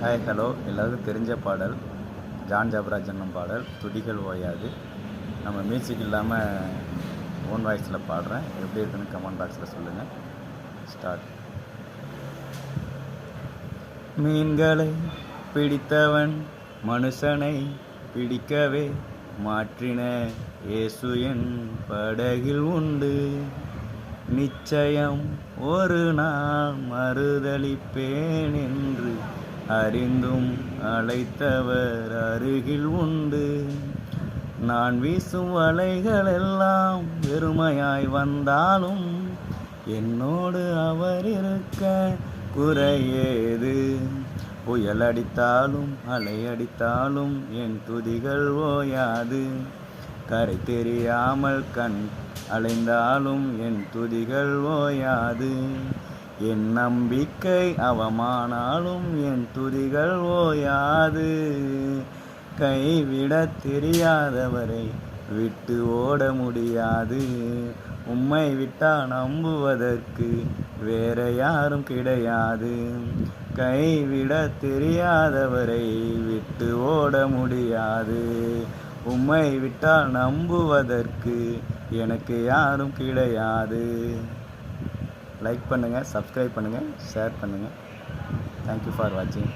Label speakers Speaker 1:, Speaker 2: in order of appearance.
Speaker 1: Hi hello எல்லாருக்கும் தெரிஞ்ச பாடல் ஜான் ஜபராஜன் பாடல் துடிகள் ஓயாது. நம்ம மியூசிக் இல்லாமல் ஓன் வாய்ஸில் பாடுறேன். எப்படி இருக்குன்னு கமெண்ட் பாக்ஸில் சொல்லுங்கள். ஸ்டார்ட். மீன்களை பிடித்தவன் மனுஷனை பிடிக்கவே மாற்றின இயேசு என் படகில் உண்டு. நிச்சயம் ஒரு நாள் மறுதளிப்பேன் என்று அறிந்தும் அழைத்தவர் அருகில் உண்டு. நான் வீசும் வலைகளெல்லாம் வெறுமையாய் வந்தாலும் என்னோடு அவர் இருக்க குறையேது. புயல் அடித்தாலும் அலை அடித்தாலும் என் துதிகள் ஓயாது. கரை தெரியாமல் கண் அலைந்தாலும் என் துதிகள் ஓயாது. என் நம்பிக்கை அவமானாலும் என் துதிகள் ஓயாது. கைவிட தெரியாதவரை விட்டு ஓட முடியாது. உம்மை விட்டால் நம்புவதற்கு வேற யாரும் கிடையாது. கைவிட தெரியாதவரை விட்டு ஓட முடியாது. உம்மை விட்டால் நம்புவதற்கு எனக்கு யாரும் கிடையாது. லைக் பண்ணுங்கள், சப்ஸ்கிரைப் பண்ணுங்கள், ஷேர் பண்ணுங்கள். தேங்க்யூ ஃபார் வாட்சிங்.